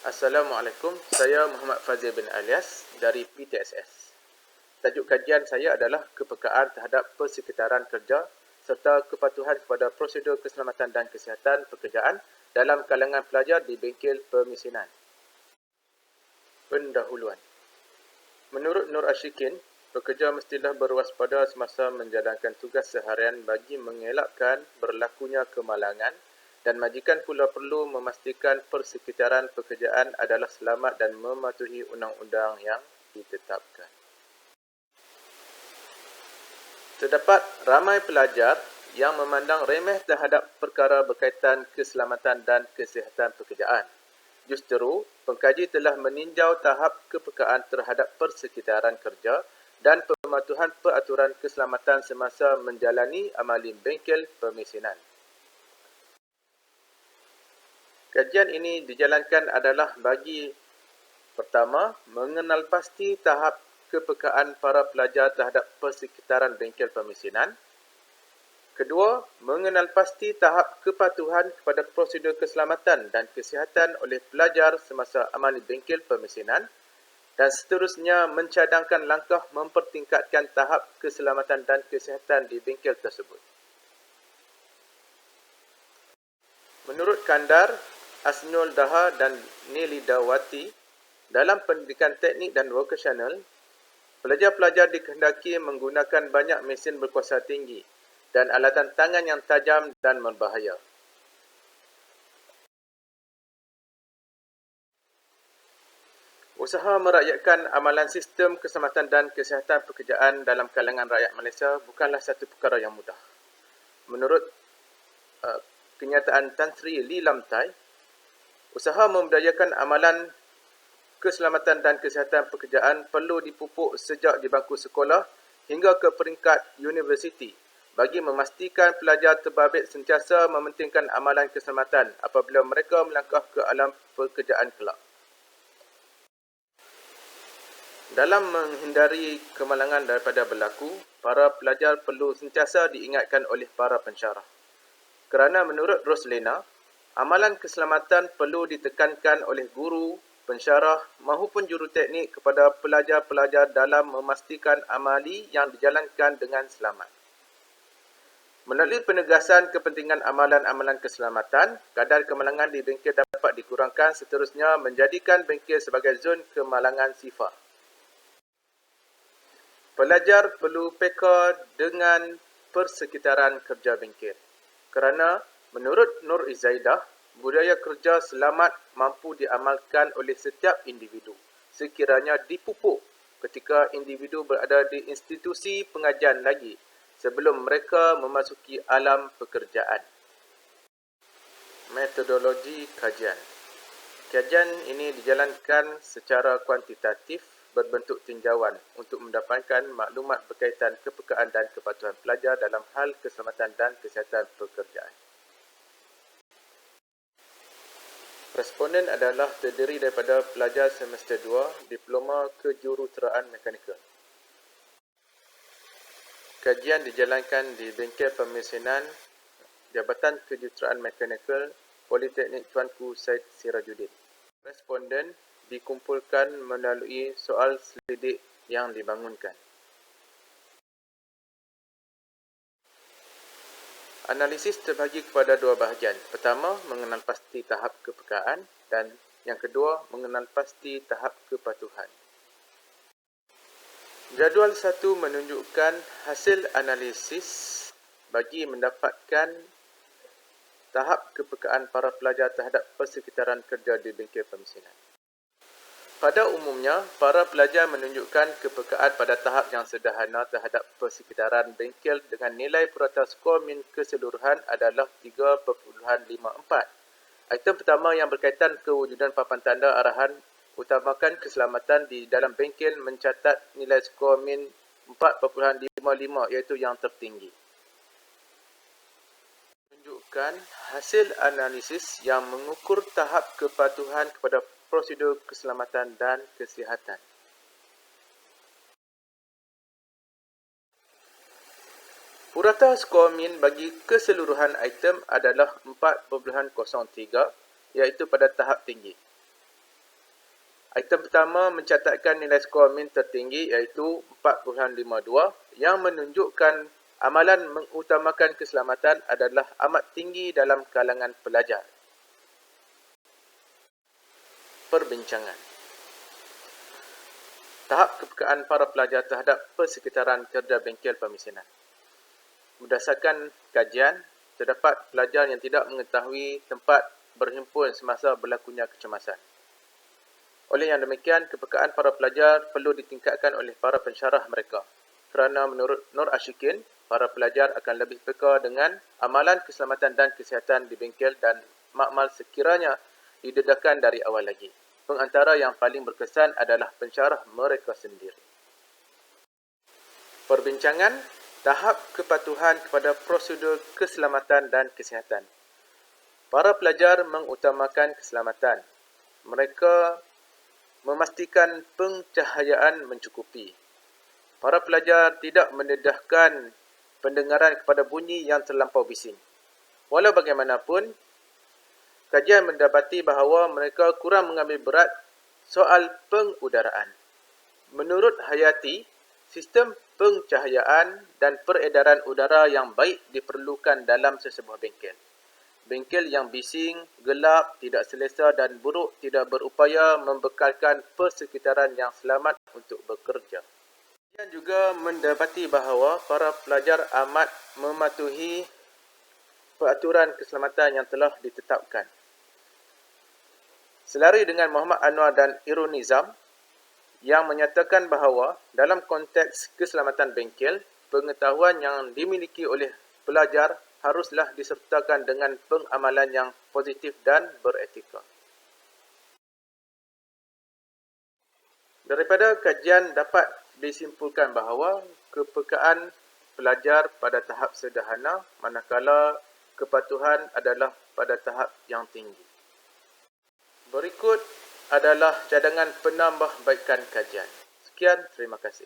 Assalamualaikum, saya Muhammad Fazil bin Alias dari PTSS. Tajuk kajian saya adalah kepekaan terhadap persekitaran kerja serta kepatuhan kepada prosedur keselamatan dan kesihatan pekerjaan dalam kalangan pelajar di bengkel permesinan. Pendahuluan. Menurut Nur Ashikin, pekerja mestilah berwaspada semasa menjalankan tugas seharian bagi mengelakkan berlakunya kemalangan, dan majikan pula perlu memastikan persekitaran pekerjaan adalah selamat dan mematuhi undang-undang yang ditetapkan. Terdapat ramai pelajar yang memandang remeh terhadap perkara berkaitan keselamatan dan kesihatan pekerjaan. Justeru, pengkaji telah meninjau tahap kepekaan terhadap persekitaran kerja dan pematuhan peraturan keselamatan semasa menjalani amali bengkel permesinan. Kajian ini dijalankan adalah bagi pertama, mengenal pasti tahap kepekaan para pelajar terhadap persekitaran bengkel permesinan. Kedua, mengenal pasti tahap kepatuhan kepada prosedur keselamatan dan kesihatan oleh pelajar semasa amali bengkel permesinan. Dan seterusnya, mencadangkan langkah mempertingkatkan tahap keselamatan dan kesihatan di bengkel tersebut. Menurut Kandar, Asnul Daha dan Nilidawati, dalam pendidikan teknik dan vokasional, pelajar-pelajar dikehendaki menggunakan banyak mesin berkuasa tinggi dan alatan tangan yang tajam dan berbahaya. Usaha merakyatkan amalan sistem keselamatan dan kesihatan pekerjaan dalam kalangan rakyat Malaysia bukanlah satu perkara yang mudah. Menurut kenyataan Tan Sri Lee Lam Tai, usaha memberdayakan amalan keselamatan dan kesihatan pekerjaan perlu dipupuk sejak di bangku sekolah hingga ke peringkat universiti bagi memastikan pelajar terbabit sentiasa mementingkan amalan keselamatan apabila mereka melangkah ke alam pekerjaan kelak. Dalam menghindari kemalangan daripada berlaku, para pelajar perlu sentiasa diingatkan oleh para pensyarah. Kerana menurut Roslena, amalan keselamatan perlu ditekankan oleh guru, pensyarah mahupun juruteknik kepada pelajar-pelajar dalam memastikan amali yang dijalankan dengan selamat. Melalui penegasan kepentingan amalan-amalan keselamatan, kadar kemalangan di bengkel dapat dikurangkan, seterusnya menjadikan bengkel sebagai zon kemalangan sifar. Pelajar perlu peka dengan persekitaran kerja bengkel. Kerana menurut Nur Izaidah, budaya kerja selamat mampu diamalkan oleh setiap individu sekiranya dipupuk ketika individu berada di institusi pengajian lagi sebelum mereka memasuki alam pekerjaan. Metodologi kajian. Kajian ini dijalankan secara kuantitatif berbentuk tinjauan untuk mendapatkan maklumat berkaitan kepekaan dan kepatuhan pelajar dalam hal keselamatan dan kesihatan pekerjaan. Responden adalah terdiri daripada pelajar semester 2 Diploma Kejuruteraan Mekanikal. Kajian dijalankan di bengkel permesinan Jabatan Kejuruteraan Mekanikal Politeknik Tuanku Said Sirajuddin. Responden dikumpulkan melalui soal selidik yang dibangunkan. Analisis terbahagi kepada dua bahagian. Pertama, mengenal pasti tahap kepekaan dan yang kedua, mengenal pasti tahap kepatuhan. Jadual 1 menunjukkan hasil analisis bagi mendapatkan tahap kepekaan para pelajar terhadap persekitaran kerja di bengkel permesinan. Pada umumnya, para pelajar menunjukkan kepekaan pada tahap yang sederhana terhadap persekitaran bengkel dengan nilai purata skor min keseluruhan adalah 3.54. Item pertama yang berkaitan kewujudan papan tanda arahan utamakan keselamatan di dalam bengkel mencatat nilai skor min 4.55 iaitu yang tertinggi. Menunjukkan hasil analisis yang mengukur tahap kepatuhan kepada prosedur keselamatan dan kesihatan. Purata skor min bagi keseluruhan item adalah 4.03 iaitu pada tahap tinggi. Item pertama mencatatkan nilai skor min tertinggi iaitu 4.52 yang menunjukkan amalan mengutamakan keselamatan adalah amat tinggi dalam kalangan pelajar. Perbincangan. Tahap kepekaan para pelajar terhadap persekitaran kerja bengkel permisionan. Berdasarkan kajian, terdapat pelajar yang tidak mengetahui tempat berhimpun semasa berlakunya kecemasan. Oleh yang demikian, kepekaan para pelajar perlu ditingkatkan oleh para pensyarah mereka. Kerana menurut Nur Ashikin, para pelajar akan lebih peka dengan amalan keselamatan dan kesihatan di bengkel dan makmal sekiranya didedahkan dari awal lagi. Pengantara yang paling berkesan adalah pensyarah mereka sendiri. Perbincangan tahap kepatuhan kepada prosedur keselamatan dan kesihatan. Para pelajar mengutamakan keselamatan. Mereka memastikan pencahayaan mencukupi. Para pelajar tidak mendedahkan pendengaran kepada bunyi yang terlampau bising. Walau bagaimanapun, kajian mendapati bahawa mereka kurang mengambil berat soal pengudaraan. Menurut Hayati, sistem pencahayaan dan peredaran udara yang baik diperlukan dalam sesebuah bengkel. Bengkel yang bising, gelap, tidak selesa dan buruk tidak berupaya membekalkan persekitaran yang selamat untuk bekerja. Kajian juga mendapati bahawa para pelajar amat mematuhi peraturan keselamatan yang telah ditetapkan. Selari dengan Muhammad Anwar dan Irun Nizam yang menyatakan bahawa dalam konteks keselamatan bengkel, pengetahuan yang dimiliki oleh pelajar haruslah disertakan dengan pengamalan yang positif dan beretika. Daripada kajian dapat disimpulkan bahawa kepekaan pelajar pada tahap sederhana manakala kepatuhan adalah pada tahap yang tinggi. Berikut adalah cadangan penambahbaikan kajian. Sekian, terima kasih.